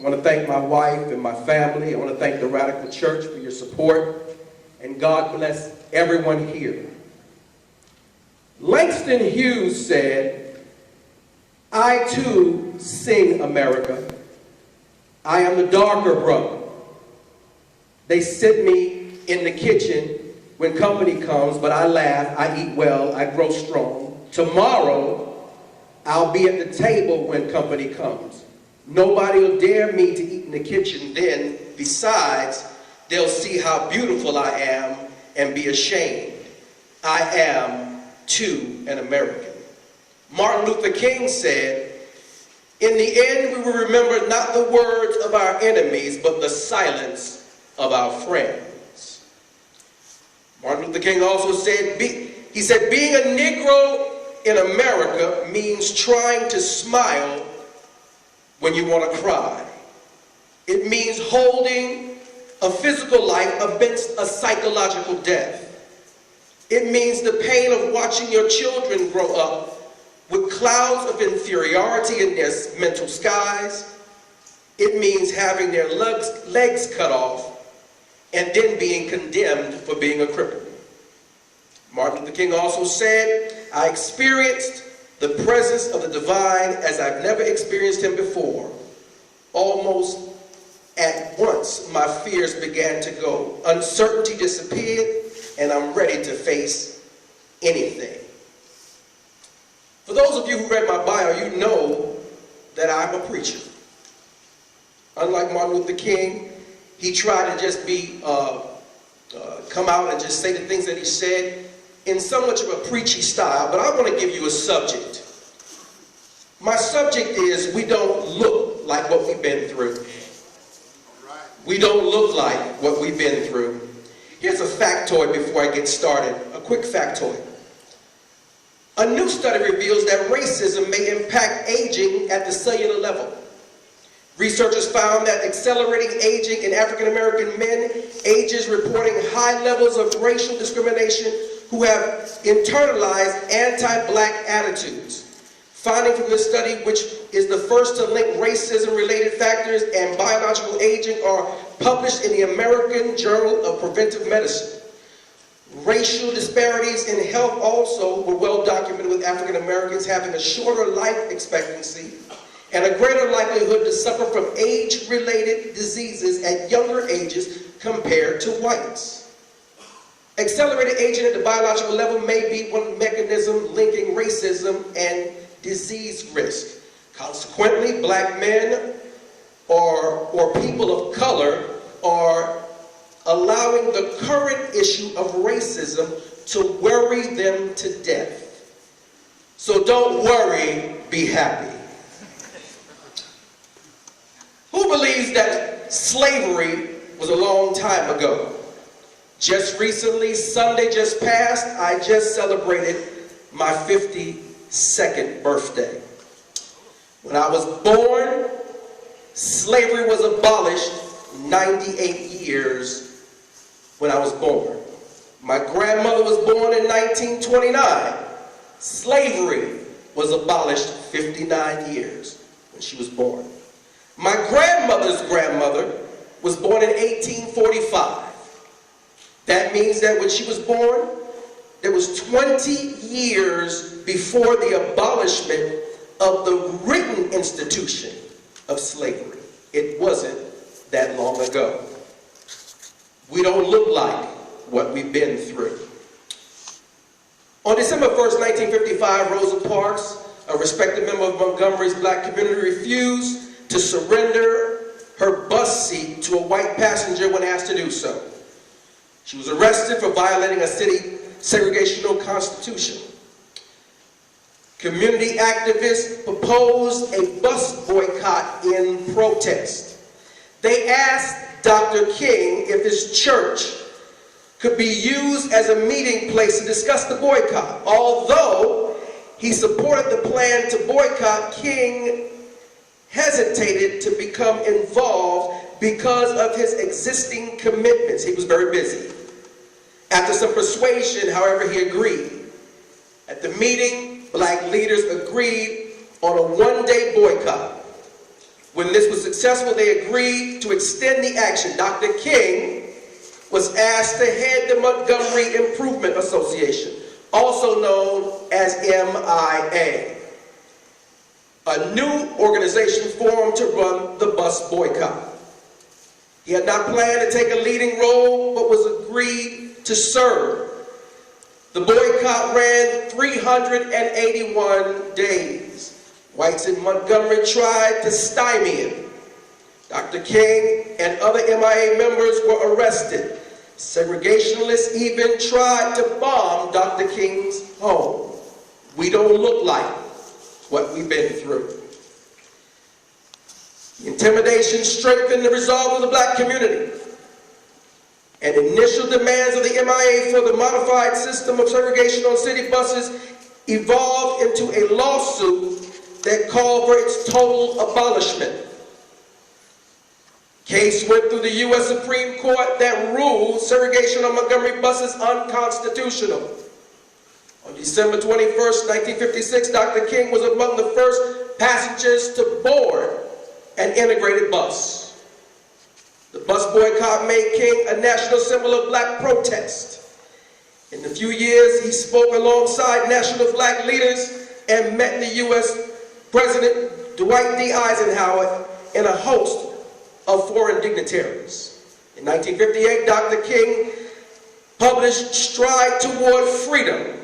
I want to thank my wife and my family. I want to thank the Radical Church for your support. And God bless everyone here. Langston Hughes said, "I too sing America. I am the darker brother. They sit me in the kitchen when company comes, but I laugh, I eat well, I grow strong. Tomorrow, I'll be at the table when company comes. Nobody will dare me to eat in the kitchen then. Besides, they'll see how beautiful I am and be ashamed. I am too an American." Martin Luther King said, "In the end, we will remember not the words of our enemies, but the silence of our friends." Martin Luther King also said, he said, "Being a Negro in America means trying to smile when you want to cry. It means holding a physical life against a psychological death. It means the pain of watching your children grow up with clouds of inferiority in their mental skies. It means having their legs cut off and then being condemned for being a cripple." Martin Luther King also said, "I experienced the presence of the divine as I've never experienced him before. Almost at once, my fears began to go. Uncertainty disappeared, and I'm ready to face anything." For those of you who read my bio, you know that I'm a preacher. Unlike Martin Luther King, he tried to just come out and just say the things that he said in so much of a preachy style, but I want to give you a subject. My subject is, we don't look like what we've been through. We don't look like what we've been through. Here's a factoid before I get started, a quick factoid. A new study reveals that racism may impact aging at the cellular level. Researchers found that accelerating aging in African American men ages reporting high levels of racial discrimination who have internalized anti-black attitudes. Findings from this study, which is the first to link racism-related factors and biological aging, are published in the American Journal of Preventive Medicine. Racial disparities in health also were well documented, with African Americans having a shorter life expectancy and a greater likelihood to suffer from age-related diseases at younger ages compared to whites. Accelerated aging at the biological level may be one mechanism linking racism and disease risk. Consequently, black men or people of color are allowing the current issue of racism to worry them to death. So don't worry, be happy. Who believes that slavery was a long time ago? Just recently, Sunday just passed, I just celebrated my 52nd birthday. When I was born, slavery was abolished 98 years when I was born. My grandmother was born in 1929. Slavery was abolished 59 years when she was born. My grandmother's grandmother was born in 1845. That means that when she was born, there was 20 years before the abolishment of the written institution of slavery. It wasn't that long ago. We don't look like what we've been through. On December 1st, 1955, Rosa Parks, a respected member of Montgomery's black community, refused to surrender her bus seat to a white passenger when asked to do so. She was arrested for violating a city segregational constitution. Community activists proposed a bus boycott in protest. They asked Dr. King if his church could be used as a meeting place to discuss the boycott. Although he supported the plan to boycott, King hesitated to become involved because of his existing commitments. He was very busy. After some persuasion, however, he agreed. At the meeting, black leaders agreed on a one-day boycott, When this was successful, they agreed to extend the action. Dr. King was asked to head the Montgomery Improvement Association, also known as MIA, a new organization formed to run the bus boycott. He had not planned to take a leading role, but was agreed to serve. The boycott ran 381 days. Whites in Montgomery tried to stymie it. Dr. King and other MIA members were arrested. Segregationists even tried to bomb Dr. King's home. We don't look like what we've been through. The intimidation strengthened the resolve of the black community. And initial demands of the MIA for the modified system of segregation on city buses evolved into a lawsuit that called for its total abolishment. Case went through the U.S. Supreme Court that ruled segregation on Montgomery buses unconstitutional. On December 21st, 1956, Dr. King was among the first passengers to board an integrated bus. The bus boycott made King a national symbol of black protest. In a few years, he spoke alongside national black leaders and met the U.S. President Dwight D. Eisenhower and a host of foreign dignitaries. In 1958, Dr. King published Stride Toward Freedom,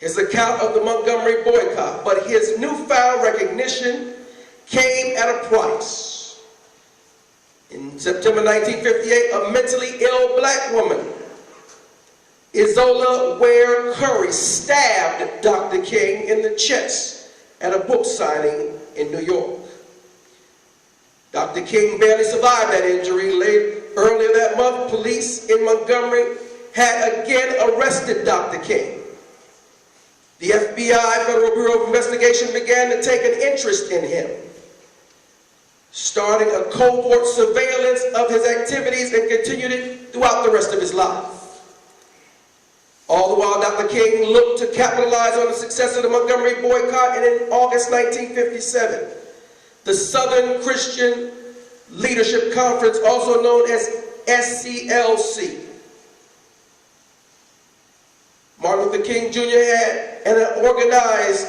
his account of the Montgomery boycott, but his newfound recognition came at a price. In September 1958, a mentally ill black woman, Izola Ware Curry, stabbed Dr. King in the chest at a book signing in New York. Dr. King barely survived that injury. Earlier that month, police in Montgomery had again arrested Dr. King. The FBI, Federal Bureau of Investigation, began to take an interest in him, starting a cohort surveillance of his activities and continued it throughout the rest of his life. All the while, Dr. King looked to capitalize on the success of the Montgomery boycott, and in August 1957, the Southern Christian Leadership Conference, also known as SCLC, Martin Luther King Jr. had an organized,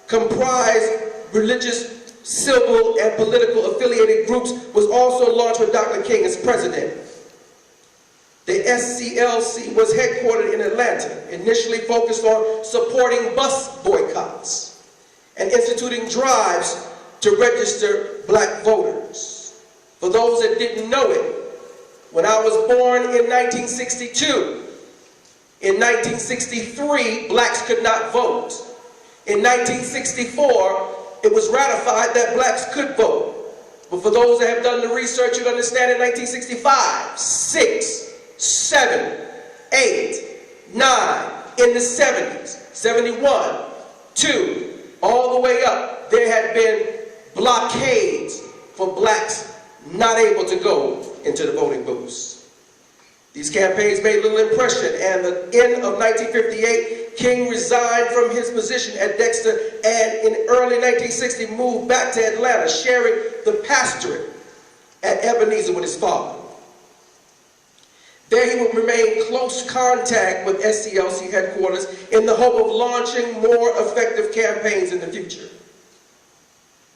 comprised religious, civil, and political affiliated groups, was also launched with Dr. King as president. The SCLC was headquartered in Atlanta, initially focused on supporting bus boycotts and instituting drives to register black voters. For those that didn't know it, when I was born in 1962, in 1963, blacks could not vote. In 1964, it was ratified that blacks could vote. But for those that have done the research, you understand in 1965, 6, 7, 8, 9, in the 70s, 71, 2, all the way up, there had been blockades for blacks not able to go into the voting booths. These campaigns made little impression, and at the end of 1958, King resigned from his position at Dexter and in early 1960 moved back to Atlanta, sharing the pastorate at Ebenezer with his father. There he would remain in close contact with SCLC headquarters in the hope of launching more effective campaigns in the future.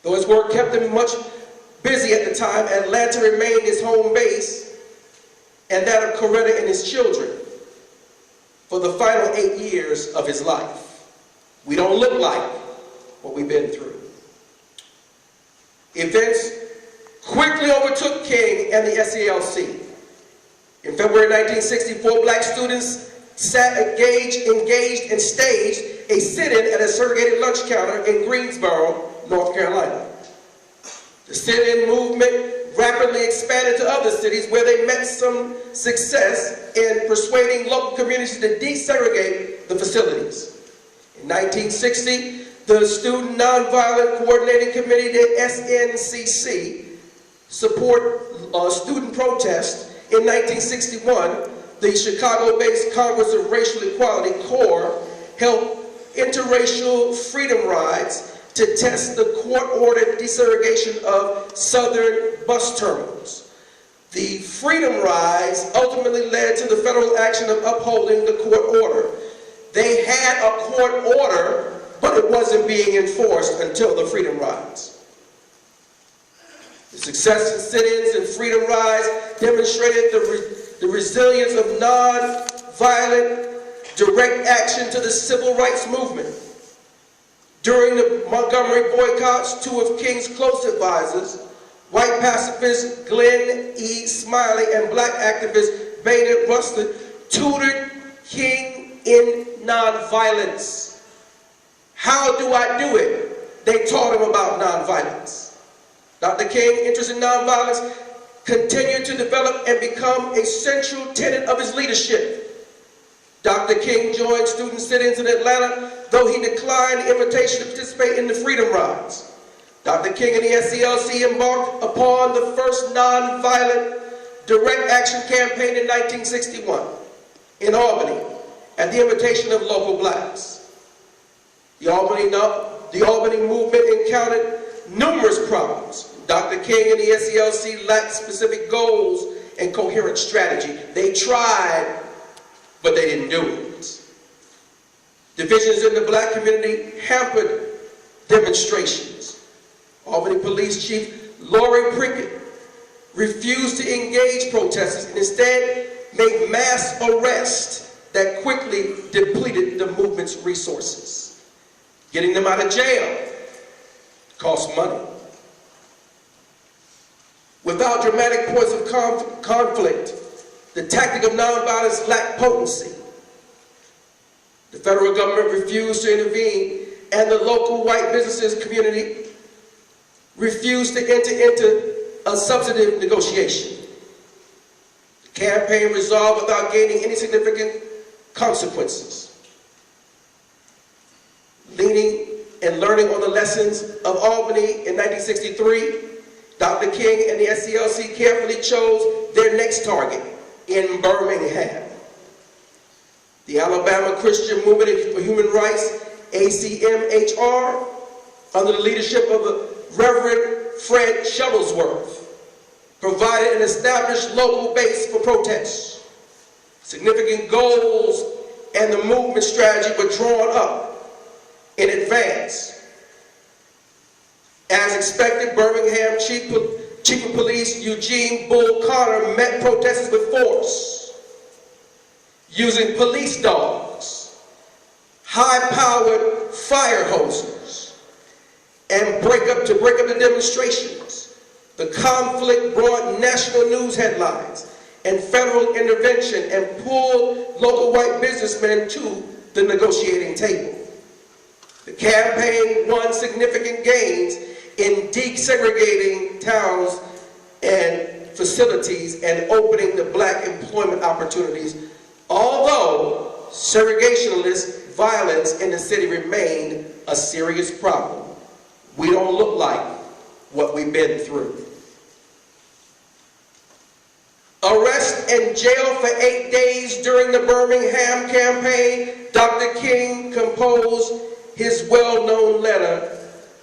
Though his work kept him much busy at the time, Atlanta remained his home base, and that of Coretta and his children for the final 8 years of his life. We don't look like what we've been through. Events quickly overtook King and the SCLC. In February 1964, black students engaged and staged a sit-in at a segregated lunch counter in Greensboro, North Carolina. The sit-in movement rapidly expanded to other cities where they met some success in persuading local communities to desegregate the facilities. In 1960, the Student Nonviolent Coordinating Committee, the SNCC, support student protest. In 1961, the Chicago-based Congress of Racial Equality, CORE, held interracial freedom rides to test the court-ordered desegregation of southern bus terminals. The Freedom Rides ultimately led to the federal action of upholding the court order. They had a court order, but it wasn't being enforced until the Freedom Rides. The success in sit-ins and Freedom Rides demonstrated the resilience of non-violent direct action to the civil rights movement. During the Montgomery boycotts, two of King's close advisors, white pacifist Glenn E. Smiley and black activist Baynard Rustin, tutored King in nonviolence. How do I do it? They taught him about nonviolence. Dr. King, interested in nonviolence, continued to develop and become a central tenet of his leadership. Dr. King joined student sit-ins in Atlanta, though he declined the invitation to participate in the Freedom Rides. Dr. King and the SCLC embarked upon the first nonviolent direct action campaign in 1961 in Albany at the invitation of local blacks. The Albany movement encountered numerous problems. Dr. King and the SCLC lacked specific goals and coherent strategy. They tried, but they didn't do it. Divisions in the black community hampered demonstrations. Albany Police Chief Lori Prickett refused to engage protesters and instead made mass arrests that quickly depleted the movement's resources. Getting them out of jail cost money. Without dramatic points of conflict, the tactic of nonviolence lacked potency. The federal government refused to intervene, and the local white businesses community refused to enter into a substantive negotiation. The campaign resolved without gaining any significant consequences. Leaning and learning on the lessons of Albany in 1963, Dr. King and the SCLC carefully chose their next target in Birmingham. The Alabama Christian Movement for Human Rights, ACMHR, under the leadership of the Reverend Fred Shuttlesworth, provided an established local base for protests. Significant goals and the movement strategy were drawn up in advance. As expected, Birmingham Chief of Police Eugene Bull Connor met protesters with force, using police dogs, high-powered fire hoses, and break up the demonstrations. The conflict brought national news headlines and federal intervention and pulled local white businessmen to the negotiating table. The campaign won significant gains in desegregating towns and facilities and opening the black employment opportunities, although segregationist violence in the city remained a serious problem. We don't look like what we've been through. Arrest and jail for 8 days during the Birmingham campaign, Dr. King composed his well-known letter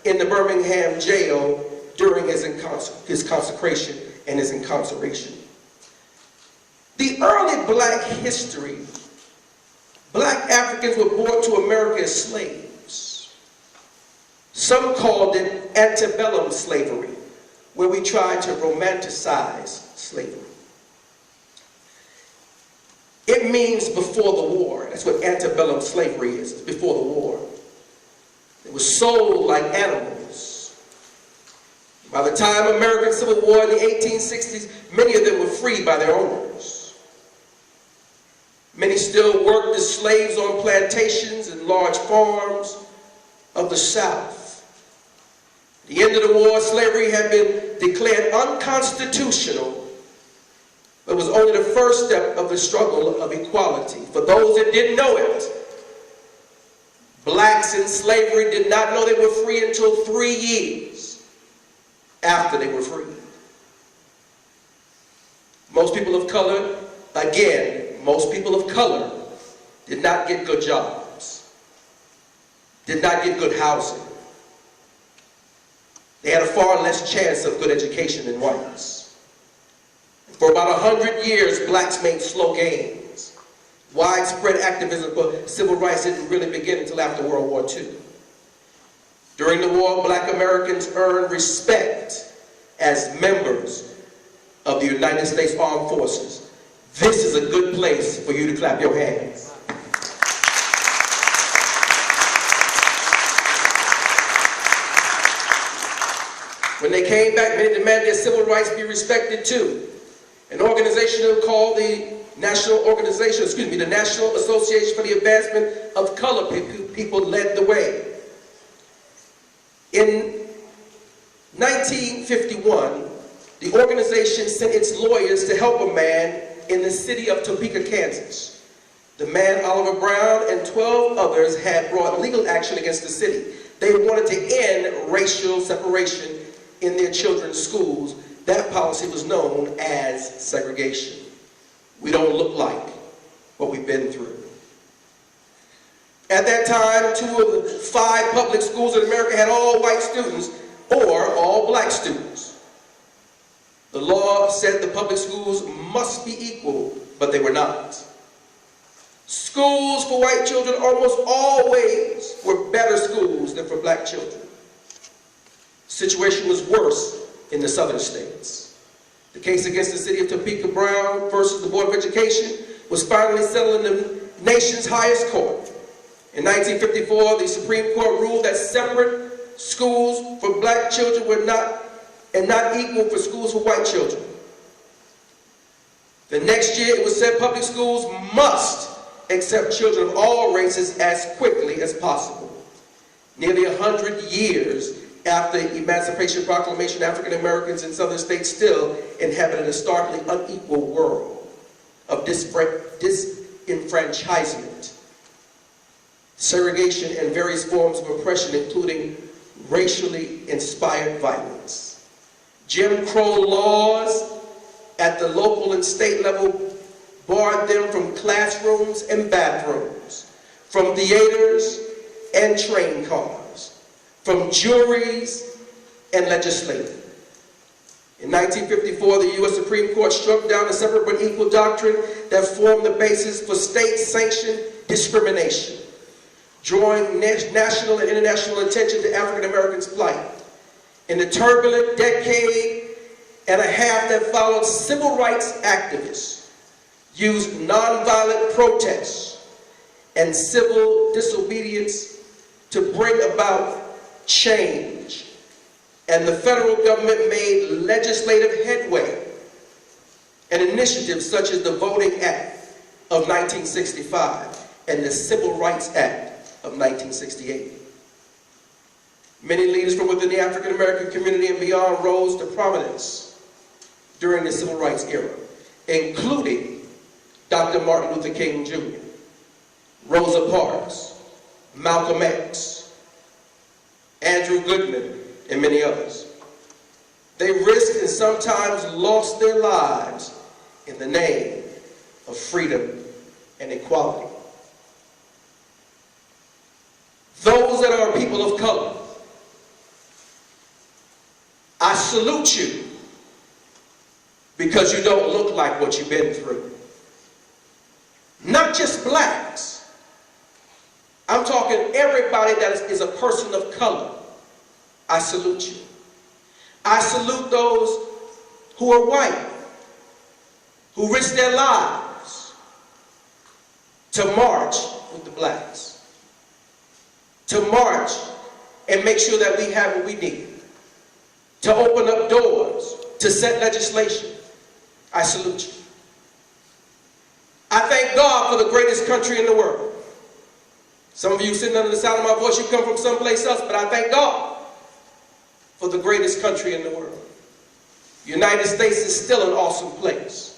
in the Birmingham jail during his consecration and his incarceration. The early black history, black Africans were brought to America as slaves. Some called it antebellum slavery, where we tried to romanticize slavery. It means before the war. That's what antebellum slavery is. It's before the war. They were sold like animals. By the time American Civil War in the 1860s, many of them were freed by their owners. Many still worked as slaves on plantations and large farms of the South. At the end of the war, slavery had been declared unconstitutional, but was only the first step of the struggle of equality. For those that didn't know it, blacks in slavery did not know they were free until 3 years after they were freed. Most people of color, again, most people of color did not get good jobs, did not get good housing, They had a far less chance of good education than whites. For about 100 years, blacks made slow gains. Widespread activism for civil rights didn't really begin until after World War II. During the war, black Americans earned respect as members of the United States Armed Forces. This is a good place for you to clap your hands. When they came back, many demanded their civil rights be respected too. An organization called the National Association for the Advancement of Colored People led the way. In 1951, the organization sent its lawyers to help a man in the city of Topeka, Kansas. The man, Oliver Brown, and 12 others had brought legal action against the city. They wanted to end racial separation in their children's schools. That policy was known as segregation. We don't look like what we've been through. At that time, 2 of the 5 public schools in America had all white students or all black students. The law said the public schools must be equal, but they were not. Schools for white children almost always were better schools than for black children. The situation was worse in the southern states. The case against the city of Topeka Brown versus the Board of Education was finally settled in the nation's highest court. In 1954, the Supreme Court ruled that separate schools for black children were not equal for schools for white children. The next year, it was said public schools must accept children of all races as quickly as possible. Nearly 100 years after the Emancipation Proclamation, African Americans in southern states still inhabited a starkly unequal world of disenfranchisement, segregation, and various forms of oppression, including racially inspired violence. Jim Crow laws at the local and state level barred them from classrooms and bathrooms, from theaters and train cars, from juries and legislature. In 1954, the U.S. Supreme Court struck down the separate but equal doctrine that formed the basis for state-sanctioned discrimination, drawing national and international attention to African Americans' plight. In the turbulent decade and a half that followed, civil rights activists used nonviolent protests and civil disobedience to bring about change. And the federal government made legislative headway and initiatives such as the Voting Act of 1965 and the Civil Rights Act of 1968. Many leaders from within the African American community and beyond rose to prominence during the Civil Rights era, including Dr. Martin Luther King Jr., Rosa Parks, Malcolm X, Andrew Goodman, and many others. They risked and sometimes lost their lives in the name of freedom and equality. Those that are people of color, I salute you because you don't look like what you've been through. Not just blacks. I'm talking everybody that is a person of color. I salute you. I salute those who are white, who risk their lives to march with the blacks, to march and make sure that we have what we need, to open up doors, to set legislation. I salute you. I thank God for the greatest country in the world. Some of you sitting under the sound of my voice, you come from someplace else, but I thank God for the greatest country in the world. The United States is still an awesome place.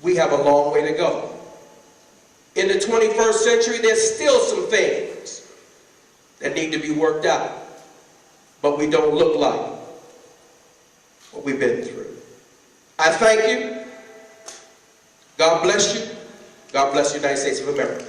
We have a long way to go. In the 21st century, there's still some things that need to be worked out, but we don't look like what we've been through. I thank you. God bless you. God bless the United States of America.